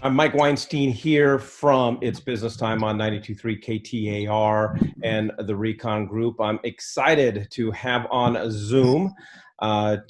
I'm Mike Weinstein here from It's Business Time on 92.3 KTAR and the Recon Group. I'm excited to have on Zoom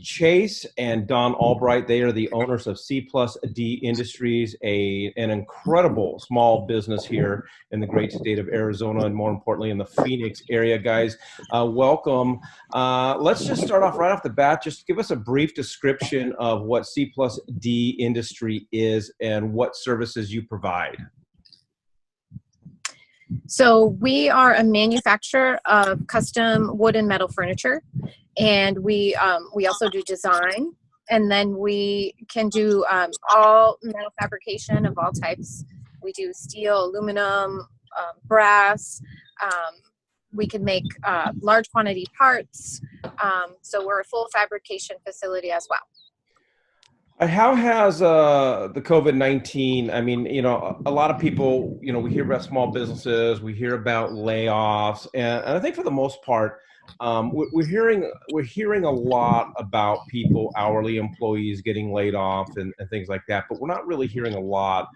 Chase and Don Albright. They are the owners of C+D Industries, an incredible small business here in the great state of Arizona and more importantly in the Phoenix area. Guys, welcome. Let's just start off right off the bat. Just give us a brief description of what C+D Industry is and what services you provide. So we are a manufacturer of custom wood and metal furniture, and we also do design, and then we can do all metal fabrication of all types. We do steel, aluminum, brass. We can make large quantity parts. So we're a full fabrication facility as well. How has the COVID-19, I mean, a lot of people, we hear about small businesses, we hear about layoffs, and I think for the most part, we're hearing a lot about people, hourly employees getting laid off and things like that, but we're not really hearing a lot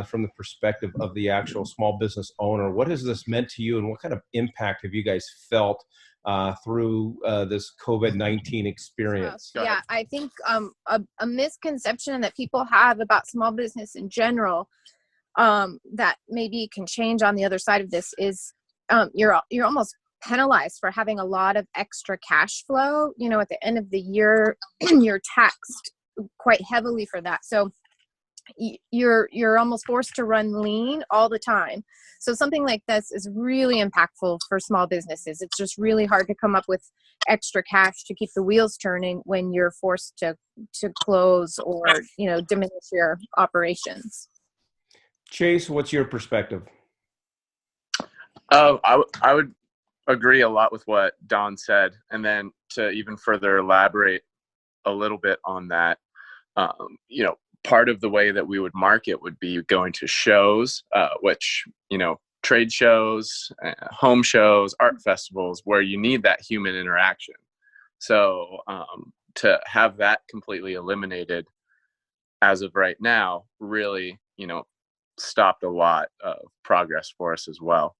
from the perspective of the actual small business owner. What has this meant to you, and what kind of impact have you guys felt through this COVID-19 experience? Yeah, I think a misconception that people have about small business in general that maybe can change on the other side of this is you're almost penalized for having a lot of extra cash flow. At the end of the year, you're taxed quite heavily for that. So you're almost forced to run lean all the time. So something like this is really impactful for small businesses. It's just really hard to come up with extra cash to keep the wheels turning when you're forced to close or diminish your operations. Chase, what's your perspective? I would agree a lot with what Don said, and then to even further elaborate a little bit on that, part of the way that we would market would be going to shows, which, trade shows, home shows, art festivals, where you need that human interaction. So to have that completely eliminated as of right now really, stopped a lot of progress for us as well.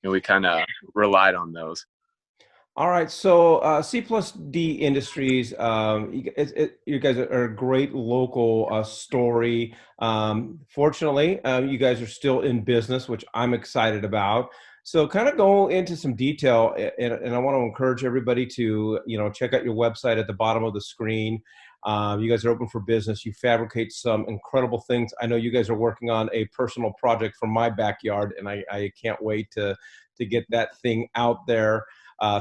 And we kind of relied on those. All right, so C+D Industries, you guys are a great local story. Fortunately, you guys are still in business, which I'm excited about. So kind of go into some detail, and I want to encourage everybody to, check out your website at the bottom of the screen. You guys are open for business. You fabricate some incredible things. I know you guys are working on a personal project from my backyard, and I can't wait to get that thing out there.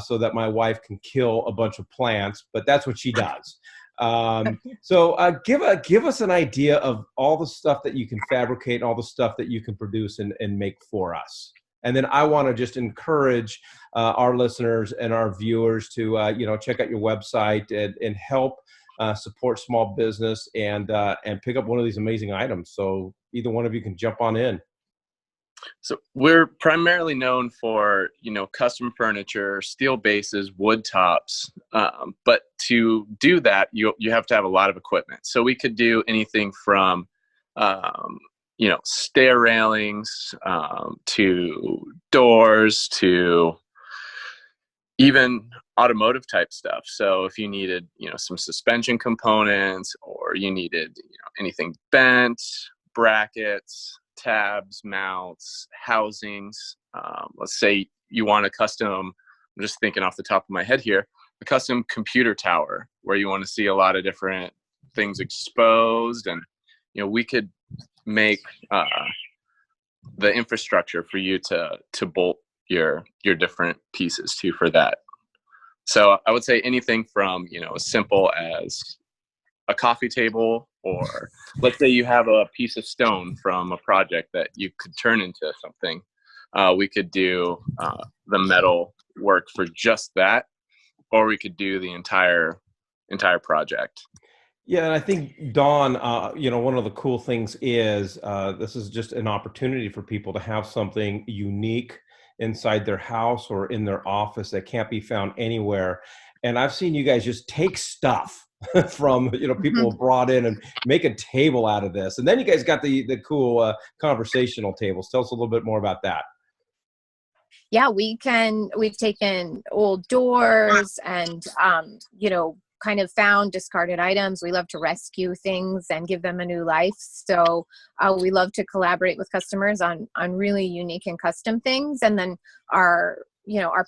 So that my wife can kill a bunch of plants, but that's what she does. So give us an idea of all the stuff that you can fabricate, all the stuff that you can produce and make for us. And then I want to just encourage our listeners and our viewers to check out your website and help support small business and pick up one of these amazing items. So either one of you can jump on in. So we're primarily known for, custom furniture, steel bases, wood tops. But to do that, you have to have a lot of equipment. So we could do anything from, stair railings to doors to even automotive type stuff. So if you needed, some suspension components, or you needed, anything bent, brackets, tabs, mounts, housings. Let's say you want a custom, I'm just thinking off the top of my head here, a custom computer tower where you want to see a lot of different things exposed. And, we could make the infrastructure for you to bolt your different pieces to for that. So I would say anything from, as simple as a coffee table, or let's say you have a piece of stone from a project that you could turn into something. We could do the metal work for just that, or we could do the entire project. Yeah, and I think, Dawn, one of the cool things is this is just an opportunity for people to have something unique inside their house or in their office that can't be found anywhere. And I've seen you guys just take stuff from, you know, people brought in and make a table out of this. And then you guys got the cool conversational tables. Tell us a little bit more about that. Yeah, we've taken old doors and, you know, kind of found discarded items. We love to rescue things and give them a new life. So we love to collaborate with customers on really unique and custom things. And then our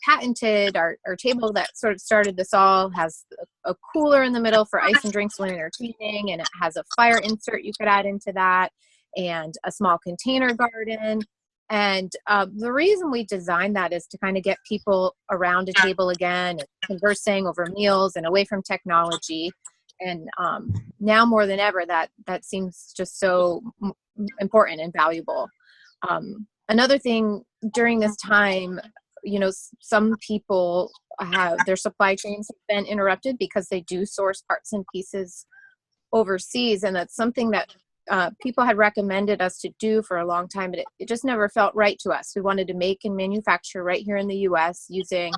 patented, our table that sort of started this all has a cooler in the middle for ice and drinks when entertaining, and it has a fire insert you could add into that, and a small container garden. And the reason we designed that is to kind of get people around a table again, and conversing over meals and away from technology. And now more than ever, that seems just so important and valuable. Another thing during this time, you know, some people have their supply chains have been interrupted because they do source parts and pieces overseas, and that's something that people had recommended us to do for a long time, but it just never felt right to us. We wanted to make and manufacture right here in the U.S. using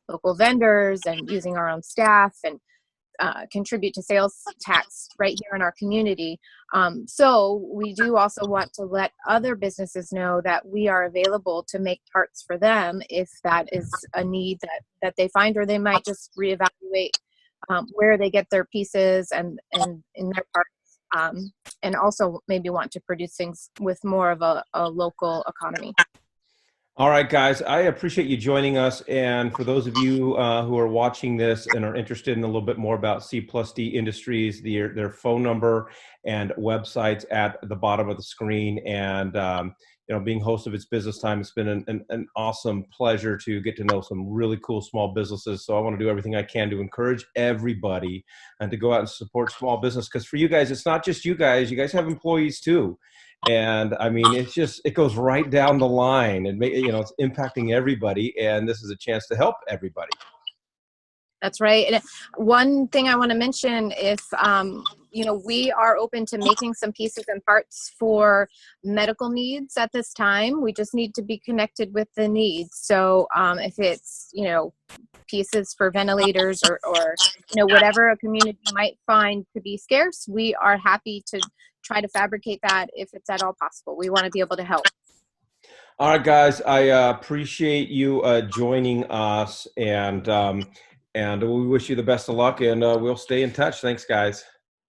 local vendors and using our own staff, and contribute to sales tax right here in our community. So we do also want to let other businesses know that we are available to make parts for them if that is a need that they find, or they might just reevaluate where they get their pieces and in their parts. And also maybe want to produce things with more of a local economy. All right, guys, I appreciate you joining us. And for those of you who are watching this and are interested in a little bit more about C+D Industries, their phone number and websites at the bottom of the screen. And you know, being host of It's Business Time, it's been an awesome pleasure to get to know some really cool small businesses. So I want to do everything I can to encourage everybody and to go out and support small business. Because for you guys, it's not just you guys have employees too. And I mean, it goes right down the line, and you know, it's impacting everybody. And this is a chance to help everybody. That's right. And one thing I want to mention is, you know, we are open to making some pieces and parts for medical needs at this time. We just need to be connected with the needs. So if it's, you know, pieces for ventilators or, you know, whatever a community might find to be scarce, we are happy to try to fabricate that if it's at all possible. We want to be able to help. All right, guys, I appreciate you joining us, and we wish you the best of luck, and we'll stay in touch. Thanks, guys.